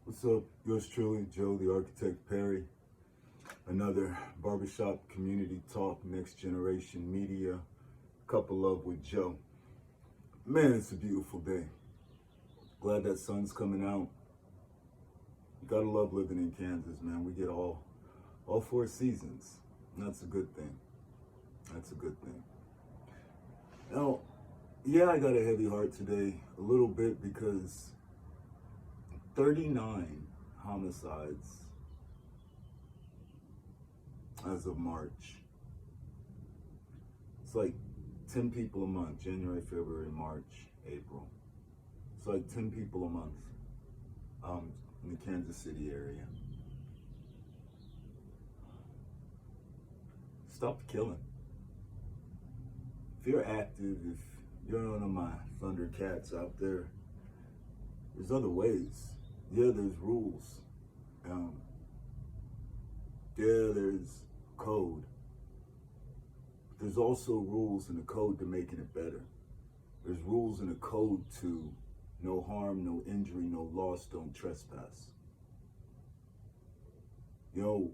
What's up? Yours truly, Joe, the Architect Perry. Another barbershop community talk, next generation media, couple love with Joe. Man, it's a beautiful day. Glad that sun's coming out. You gotta love living in Kansas, man. We get all four seasons. And that's a good thing. That's a good thing. Now, yeah, I got a heavy heart today, a little bit, because 39 homicides as of March. It's like 10 people a month, January, February, March, April. It's like 10 people a month in the Kansas City area. Stop the killing. If you're active, if you're one of my Thundercats out there, there's other ways. Yeah, there's rules. Yeah, there's code. But there's also rules in the code to making it better. There's rules in the code to no harm, no injury, no loss, don't trespass. You know,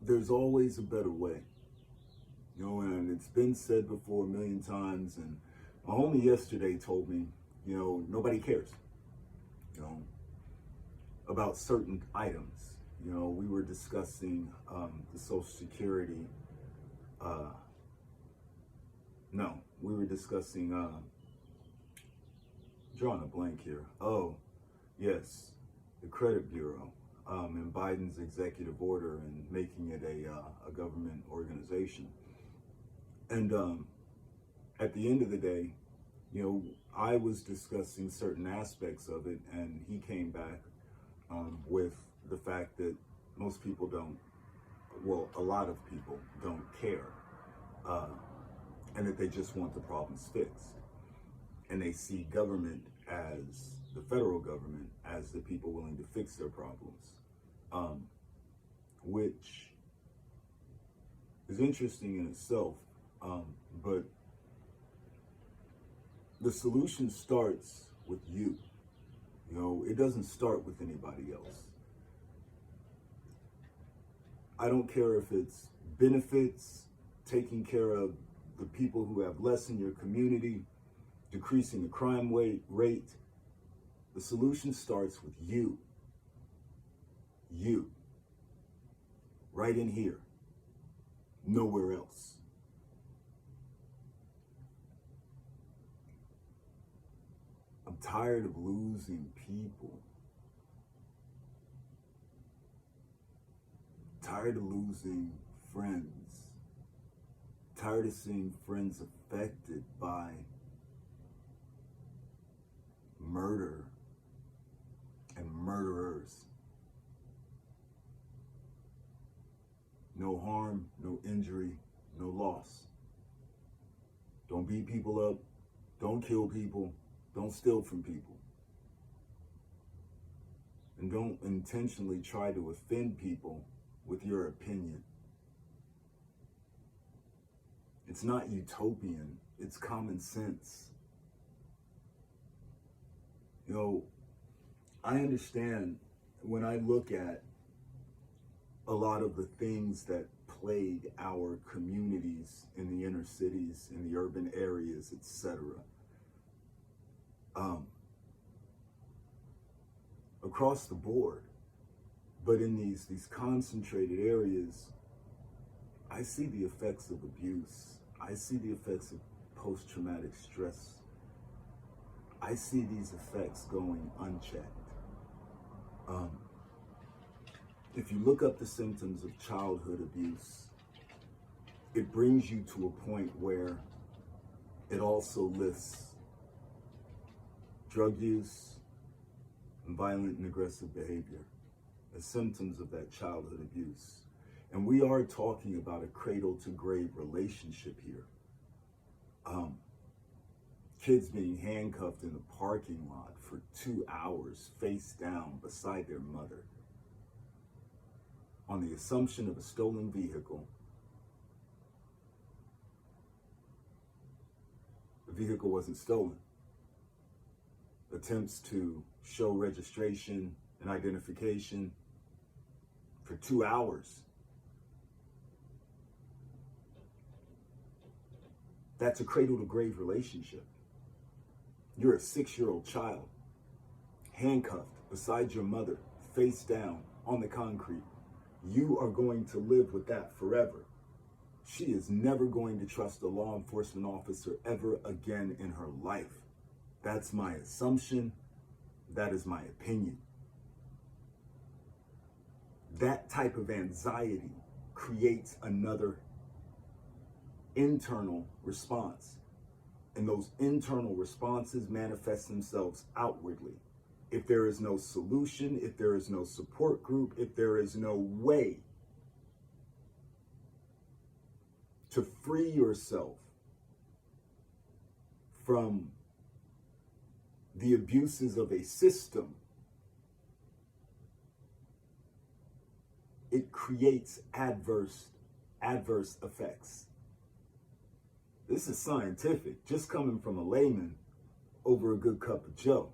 there's always a better way. You know, and it's been said before a million times, and my homie yesterday told me, you know, nobody cares, you know, about certain items. You know, we were discussing the Social Security, we were discussing, drawing a blank here. Oh, yes, the credit bureau, and Biden's executive order and making it a government organization. And at the end of the day, you know, I was discussing certain aspects of it, and he came back with the fact that most people don't, well, a lot of people don't care, and that they just want the problems fixed. And they see government as, the federal government, as the people willing to fix their problems, which is interesting in itself, but the solution starts with you. You know, it doesn't start with anybody else. I don't care if it's benefits, taking care of the people who have less in your community, decreasing the crime rate. The solution starts with you. You. Right in here. Nowhere else. I'm tired of losing people. Tired of losing friends. Tired of seeing friends affected by murder and murderers. No harm, no injury, no loss. Don't beat people up. Don't kill people. Don't steal from people. And don't intentionally try to offend people with your opinion. It's not utopian. It's common sense. You know, I understand when I look at a lot of the things that plague our communities in the inner cities, in the urban areas, etc. Across the board, but in these concentrated areas, I see the effects of abuse. I see the effects of post-traumatic stress. I see these effects going unchecked. If you look up the symptoms of childhood abuse, it brings you to a point where it also lists drug use and violent and aggressive behavior as symptoms of that childhood abuse. And we are talking about a cradle to grave relationship here. Kids being handcuffed in the parking lot for 2 hours, face down beside their mother, on the assumption of a stolen vehicle. The vehicle wasn't stolen. The attempts to show registration and identification for 2 hours. That's a cradle to grave relationship. You're a 6-year-old child, handcuffed beside your mother, face down on the concrete. You are going to live with that forever. She is never going to trust a law enforcement officer ever again in her life. That's my assumption. That is my opinion. That type of anxiety creates another internal response. And those internal responses manifest themselves outwardly. If there is no solution, if there is no support group, if there is no way to free yourself from the abuses of a system, it creates adverse effects. This is scientific, just coming from a layman over a good cup of joe.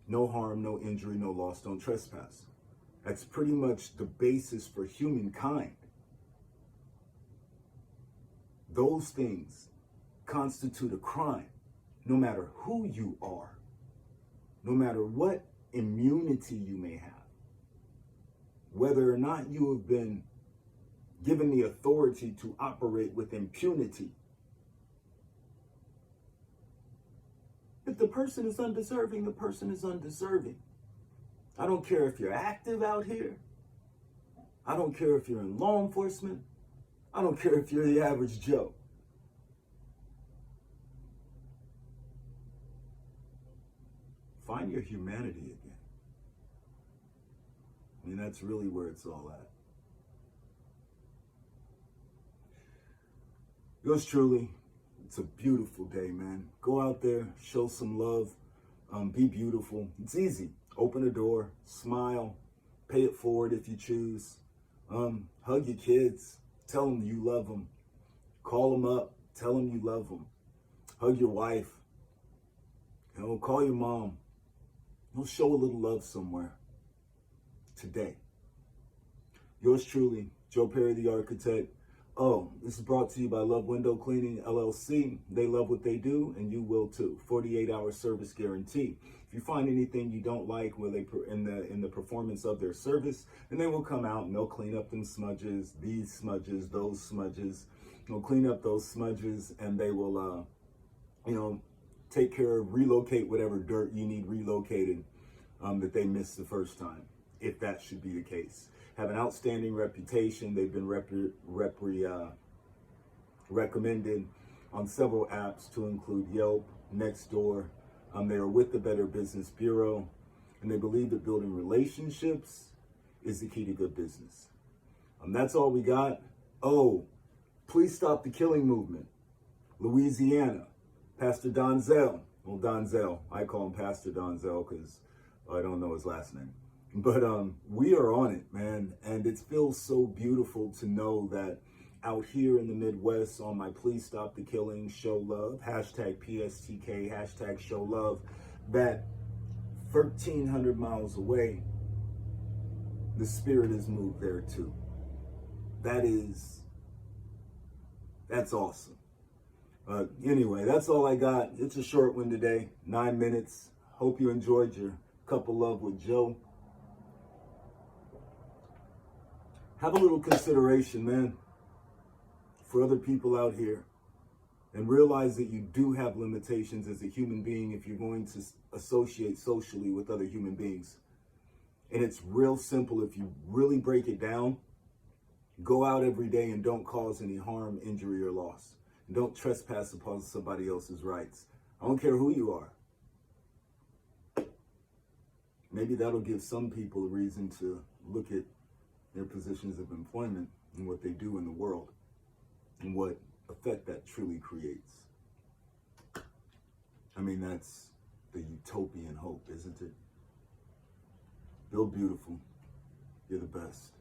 No harm, no injury, no loss, don't trespass. That's pretty much the basis for humankind. Those things constitute a crime, no matter who you are, no matter what immunity you may have, whether or not you have been given the authority to operate with impunity. If the person is undeserving, the person is undeserving. I don't care if you're active out here. I don't care if you're in law enforcement. I don't care if you're the average Joe. Find your humanity again. I mean, that's really where it's all at. Yours truly, it's a beautiful day, man. Go out there, show some love, be beautiful. It's easy. Open a door, smile, pay it forward if you choose. Hug your kids, tell them you love them. Call them up, tell them you love them. Hug your wife, call your mom. Show a little love somewhere today. Yours truly, Joe Perry, the architect. Oh, this is brought to you by Love Window Cleaning, LLC. They love what they do, and you will too. 48-hour service guarantee. If you find anything you don't like where they in the performance of their service, then they will come out and they'll clean up them smudges, these smudges, those smudges. They'll clean up those smudges, and they will, take care of, relocate whatever dirt you need relocated that they missed the first time, if that should be the case. Have an outstanding reputation. They've been recommended on several apps to include Yelp, Nextdoor. They are with the Better Business Bureau, and they believe that building relationships is the key to good business. That's all we got. Oh, please stop the killing movement. Louisiana, Pastor Donzel. Well, Donzel, I call him Pastor Donzel because I don't know his last name. But we are on it, man. And it feels so beautiful to know that out here in the Midwest on my Please Stop the Killing, Show Love, hashtag PSTK, hashtag Show Love, that 1,300 miles away, the spirit is moved there too. That's awesome. Anyway, that's all I got. It's a short one today, 9 minutes. Hope you enjoyed your cup of love with Joe. Have a little consideration, man, for other people out here, and realize that you do have limitations as a human being if you're going to associate socially with other human beings. And it's real simple. If you really break it down, go out every day and don't cause any harm, injury, or loss. And don't trespass upon somebody else's rights. I don't care who you are. Maybe that'll give some people a reason to look at their positions of employment and what they do in the world and what effect that truly creates. I mean, that's the utopian hope, isn't it? Build beautiful. You're the best.